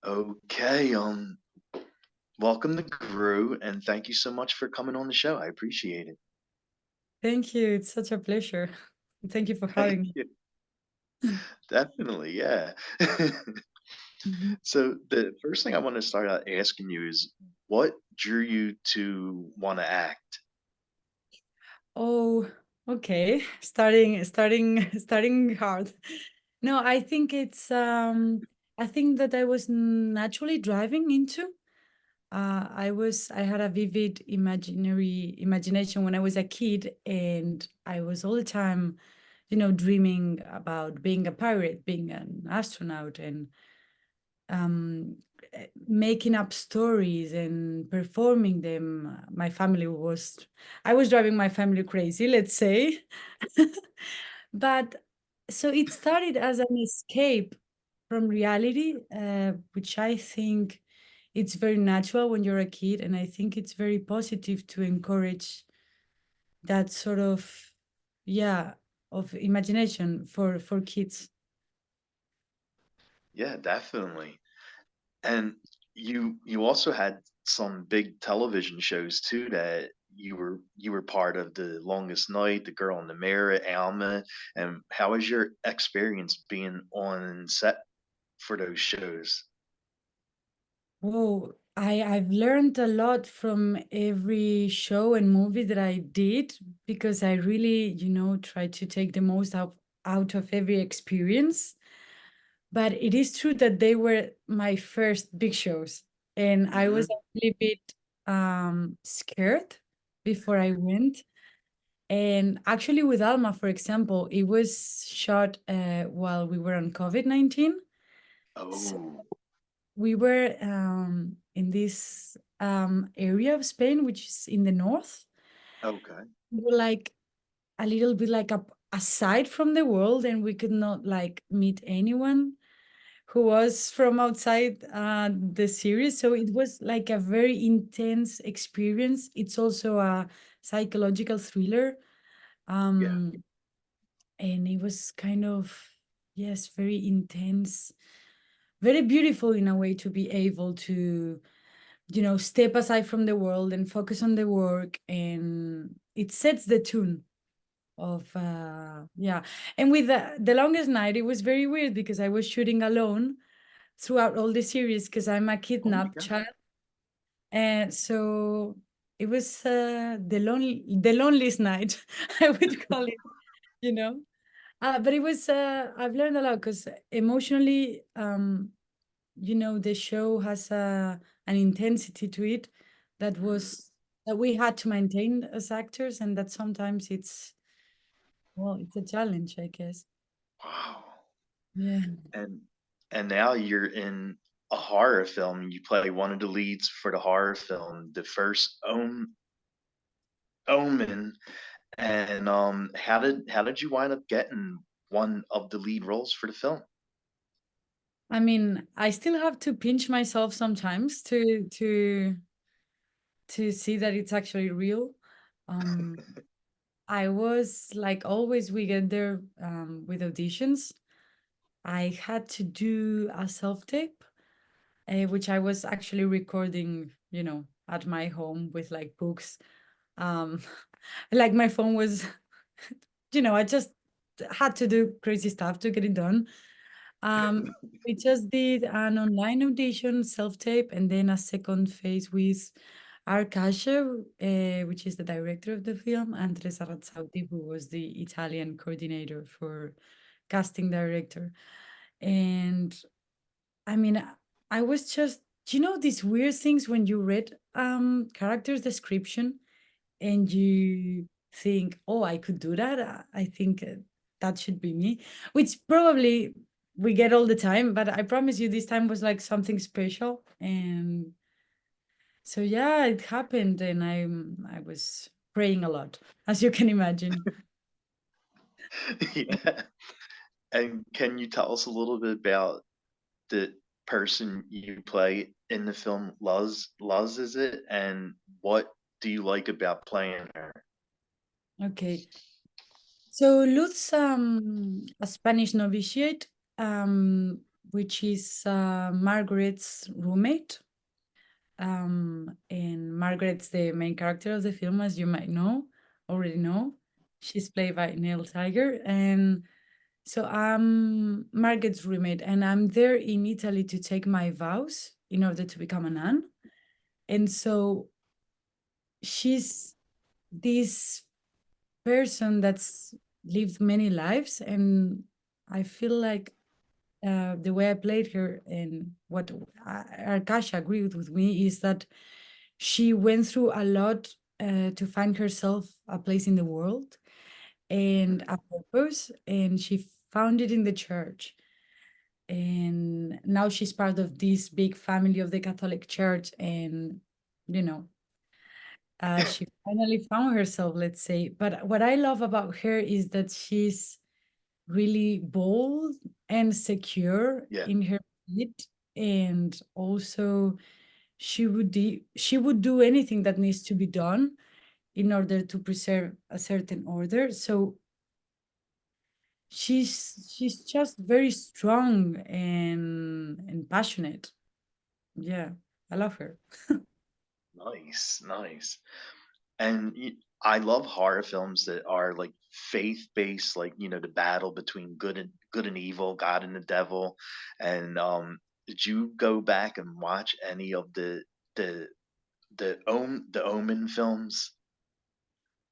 Okay, welcome to Grue, and thank you so much for coming on the show. I appreciate it. Thank you. It's such a pleasure. Thank you for Thank having me. you. Definitely, yeah. Mhm. So the first thing I want to start out asking you is what drew you to want to act? Oh, okay. Starting hard. No, I think I think that I was naturally driving into. I had a vivid imaginary imagination when I was a kid, and I was all the time, dreaming about being a pirate, being an astronaut, and making up stories and performing them. I was driving my family crazy, let's say. But so it started as an escape from reality, which I think it's very natural when you're a kid. And I think it's very positive to encourage that sort of, yeah, of imagination for kids. Yeah, definitely. And you also had some big television shows too that you were part of The Longest Night, The Girl in the Mirror, Alma, and how was your experience being on set for those shows? Whoa, I've learned a lot from every show and movie that I did because I really, try to take the most out of every experience. But it is true that they were my first big shows, and I was Mhm. a little bit scared before I went. And actually, with Alma, for example, it was shot while we were on COVID-19. Oh, We were in this area of Spain, which is in the north. okay. We were like a little bit like aside from the world, and we could not like meet anyone who was from outside the series. So it was like a very intense experience. It's also a psychological thriller. Yeah. Um, and it was kind of, yes, very intense, very beautiful in a way to be able to step aside from the world and focus on the work, and it sets the tune of yeah. And with the longest night, it was very weird because I was shooting alone throughout all the series because I'm a Oh my kidnapped god. child, and so it was the loneliest night, I would call it, you know but it was I've learned a lot because emotionally, the show has an intensity to it that Mhm. was that we had to maintain as actors, and that sometimes it's a challenge, I guess. Wow. Yeah. And and now you're in a horror film. You play one of the leads for the horror film, the first Omen. And how did you wind up getting one of the lead roles for the film? I mean, I still have to pinch myself sometimes to see that it's actually real. um I was like, always we get there with auditions. I had to do a self tape, which I was actually recording, at my home with like books. Um, like my phone was, I just had to do crazy stuff to get it done. We just did an online audition, self tape, and then a second phase with Arkasha, which is the director of the film, and Teresa Razzauti, who was the Italian coordinator for casting director. And I mean, I was just, these weird things when you read characters description and you think, oh, I could do that. I think that should be me, which probably we get all the time. But I promise you, this time was like something special. And so, yeah, it happened. And I was praying a lot, as you can imagine. Yeah. And can you tell us a little bit about the person you play in the film? Luz, is it? And what do you like about playing her? Okay. So Lutz, a Spanish novitiate. Um, which is Margaret's roommate. And Margaret's the main character of the film, as you might know, already know. She's played by Neil Tiger. And so I'm Margaret's roommate, and I'm there in Italy to take my vows in order to become a nun. And so she's this person that's lived many lives, and I feel like the way I played her and what Arkasha agreed with me is that she went through a lot to find herself a place in the world and a Mhm. purpose, and she found it in the church. And now she's part of this big family of the Catholic Church, and you know, she finally found herself, let's say. But what I love about her is that she's really bold and secure Yeah. in her feet, and also she would do anything that needs to be done in order to preserve a certain order. So she's just very strong and passionate. Yeah, I love her. Nice, nice. And I love horror films that are like faith based, like the battle between good and evil, God and the devil. And did you go back and watch any of the the Omen films?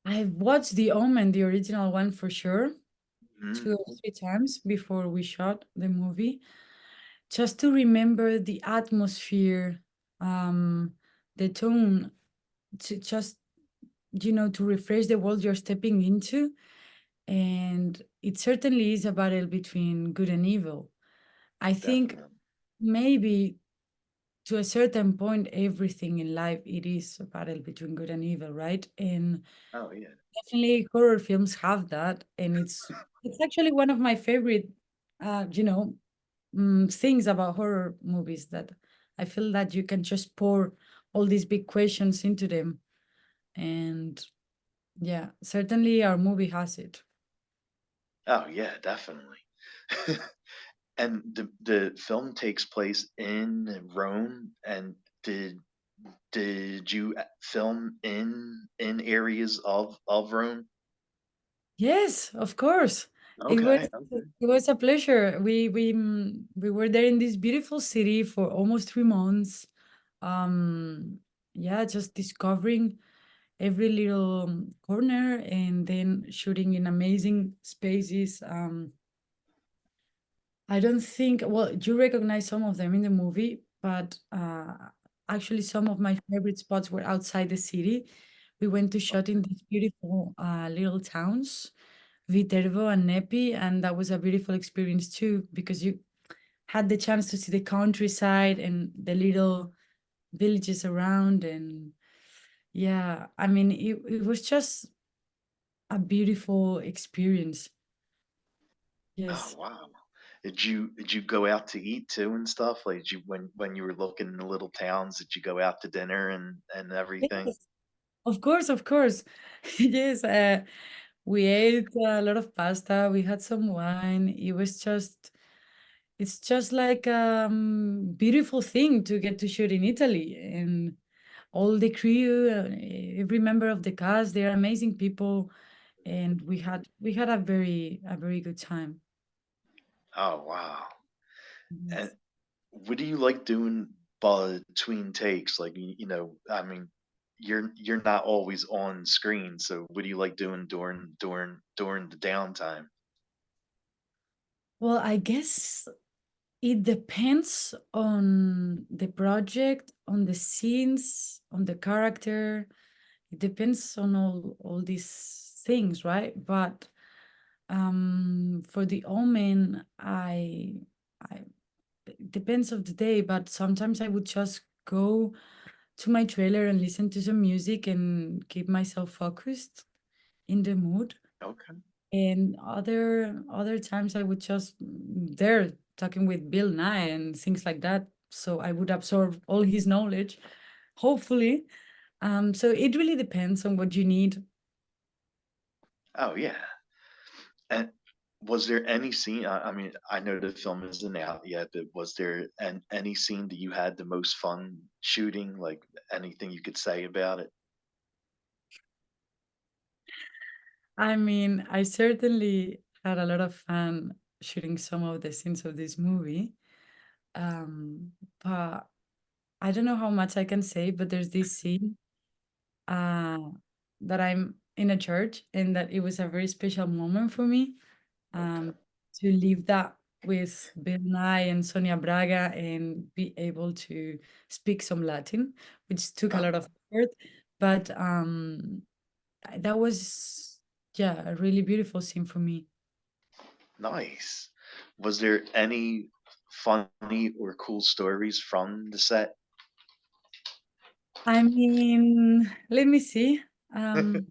I've watched The Omen, the original one for sure, two Mhm. or three times before we shot the movie, just to remember the atmosphere, um, the tone, to just to refresh the world you're stepping into. And it certainly is a battle between good and evil. I think Definitely. maybe to a certain point, everything in life it is a battle between good and evil, right? And Oh yeah. definitely horror films have that, and it's actually one of my favorite, uh, you know, things about horror movies, that I feel that you can just pour all these big questions into them, and yeah, certainly our movie has it. Oh yeah, definitely. And the film takes place in Rome. And did you film in areas of Rome? Yes, of course. It was Okay, okay. it was a pleasure. We were there in this beautiful city for almost 3 months. Um, yeah, just discovering every little corner and then shooting in amazing spaces. I don't think, well, you recognize some of them in the movie, but actually, some of my favorite spots were outside the city. We went to shot in these beautiful little towns, Viterbo and Nepi, and that was a beautiful experience too, because you had the chance to see the countryside and the little villages around. And yeah, I mean, it was just a beautiful experience. Oh Yes. wow. Did you go out to eat too and stuff? Like did you when you were looking in the little towns, did you go out to dinner and everything? Yes. Of course, of course. Yes, we ate a lot of pasta. We had some wine. It's just like beautiful thing to get to shoot in Italy, and all the crew, every member of the cast, they're amazing people, and we had a very good time. Oh wow. And Yes. what do you like doing between takes? Like I mean, you're not always on screen, so what do you like doing during the downtime? Well, I guess it depends on the project, on the scenes, on the character. It depends on all these things, right? But for the Omen, I it depends of the day, but sometimes I would just go to my trailer and listen to some music and keep myself focused in the mood. Okay. And other times I would just there talking with Bill Nye and things like that. So I would absorb all his knowledge, hopefully. So it really depends on what you need. Oh yeah. Was there any scene? I mean, I know the film isn't out yet, but was there any scene that you had the most fun shooting? Like anything you could say about it? I mean, I certainly had a lot of fun shooting some of the scenes of this movie. But I don't know how much I can say, but there's this scene uh, that I'm in a church and that it was a very special moment for me Okay. um, to live that with Bill Nye and Sonia Braga and be able to speak some Latin, which took a Oh, lot of effort. But that was, yeah, a really beautiful scene for me. nice. Was there any funny or cool stories from the set? I mean, let me see. Um,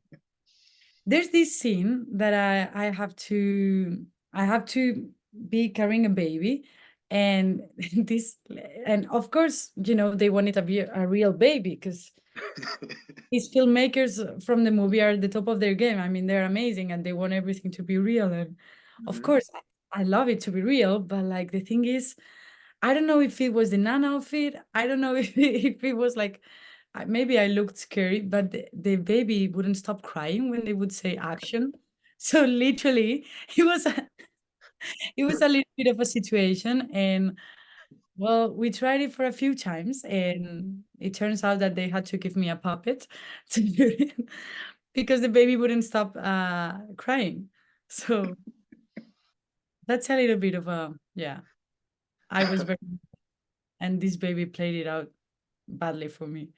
there's this scene that I have to be carrying a baby, and this and of course, they want it to be a real baby because these filmmakers from the movie are at the top of their game. I mean, they're amazing and they want everything to be real. And of Mhm. course, I love it to be real, but like the thing is, I don't know if it was the Nana outfit. I don't know if it was like maybe I looked scary, but the baby wouldn't stop crying when they would say action. So literally, it was it was a little bit of a situation, and well, we tried it for a few times, and it turns out that they had to give me a puppet to do it because the baby wouldn't stop crying. So that's a little bit of a yeah. I was very and this baby played it out badly for me.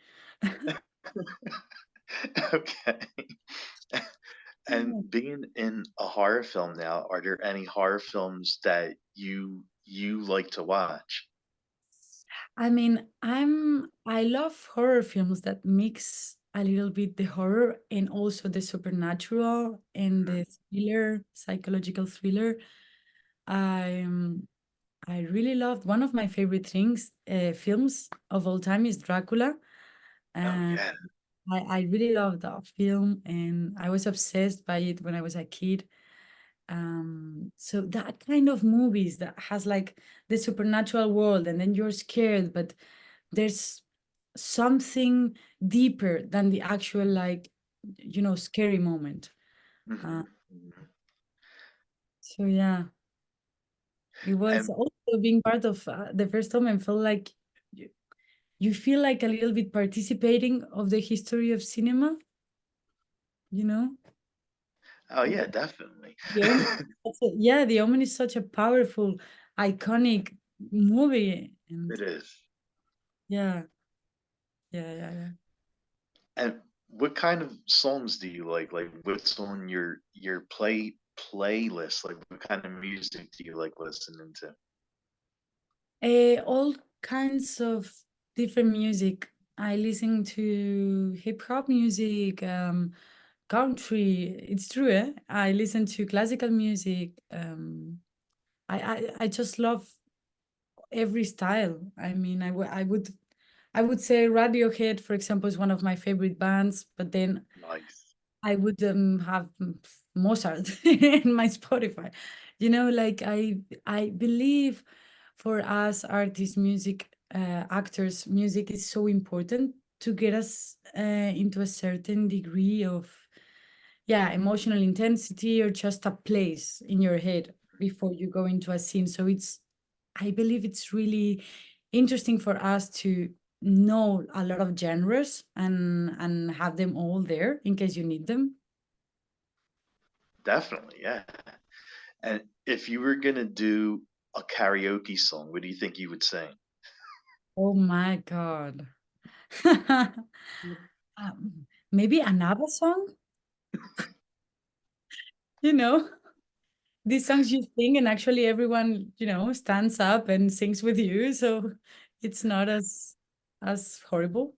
Okay. And Yeah. being in a horror film now, are there any horror films that you like to watch? I mean, I love horror films that mix a little bit the horror and also the supernatural and Mhm. the thriller, psychological thriller. I'm I really loved one of my favorite things, films of all time is Dracula. Oh And yeah, I really loved that film and I was obsessed by it when I was a kid. So that kind of movies that has like the supernatural world and then you're scared, but there's something deeper than the actual like scary moment. Uh, mhm, mhm. so yeah, it was And also being part of the First Omen felt like you feel like a little bit participating of the history of cinema, you know? oh yeah, definitely. The Omen, yeah, The Omen is such a powerful, iconic movie. And It is. yeah, yeah. And what kind of songs do you like? Like what's on your playlist? Like what kind of music do you like listening to? All kinds of different music. I listen to hip hop music, country. It's true, eh? I listen to classical music. I just love every style. I mean, I would say Radiohead, for example, is one of my favorite bands, but then Nice. I would have Mozart in my Spotify. Like I believe for us artists, music actors, music is so important to get us into a certain degree of yeah emotional intensity or just a place in your head before you go into a scene. So I believe it's really interesting for us to know a lot of genres and have them all there in case you need them. Definitely, yeah. And if you were gonna do a karaoke song, what do you think you would sing? Oh my God. Maybe another song, you know, these songs you sing and actually everyone, stands up and sings with you. So it's not as horrible.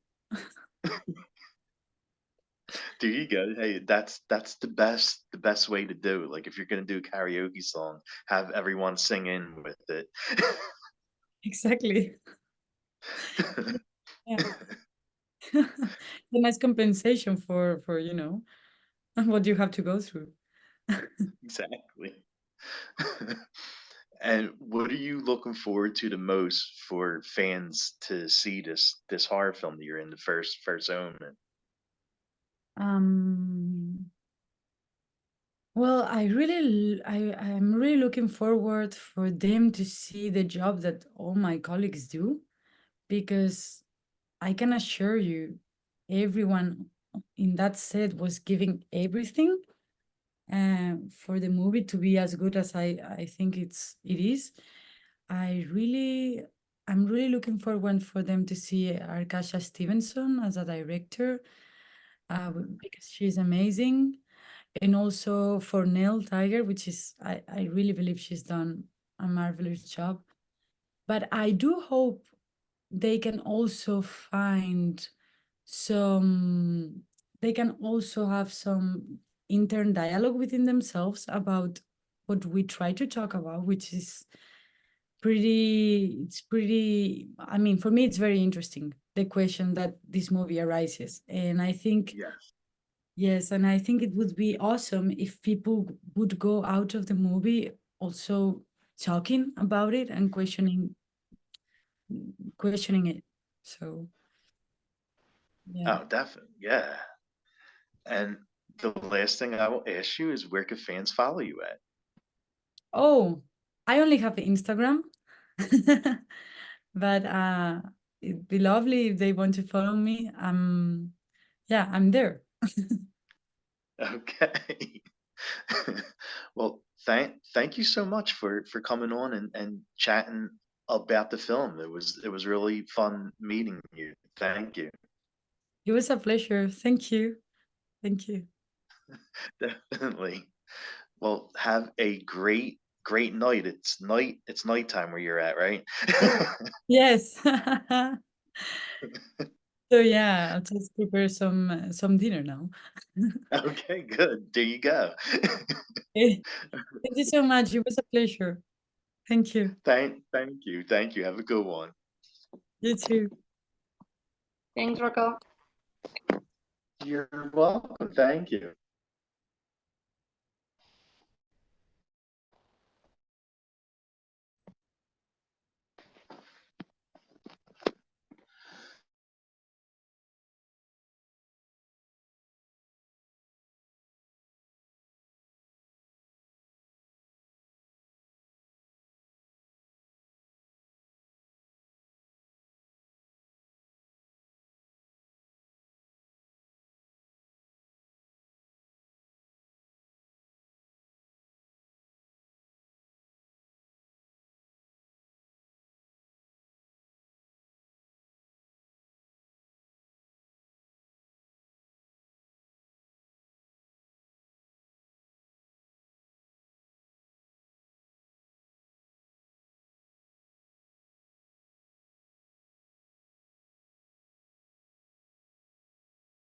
There you go. Hey, that's the best way to do it. Like if you're gonna do a karaoke song, have everyone sing in with it. Exactly. Yeah. A nice compensation for what you have to go through. Exactly. And what are you looking forward to the most for fans to see this horror film that you're in, the First Omen? Um, well, I'm really looking forward for them to see the job that all my colleagues do, because I can assure you, everyone in that set was giving everything for the movie to be as good as I think it is. I really I'm really looking forward for them to see Arkasha Stevenson as a director, because she's amazing, and also for Nell Tiger, which is I really believe she's done a marvelous job. But I do hope they can also find some they can also have some intern dialogue within themselves about what we try to talk about, which is pretty, I mean, for me it's very interesting, the question that this movie arises. And I think, Yes. yes, and I think it would be awesome if people would go out of the movie also talking about it and questioning it. So yeah. Oh, definitely. Yeah. And the last thing I will ask you is, where can fans follow you at? Oh, I only have Instagram. But it'd be lovely if they want to follow me. Yeah, I'm there. Okay. Well, thank you so much for coming on and chatting about the film. It was really fun meeting you. Thank you. It was a pleasure. Thank you. Thank you. Definitely. Well, have a great night. It's nighttime where you're at, right? Yes. So yeah, I'll just prepare some dinner now. Okay, good. There you go. Okay. Thank you so much. It was a pleasure. Thank you. Thank you. Thank you. Have a good one. You too. Thanks, Rocco. You're welcome. Thank you.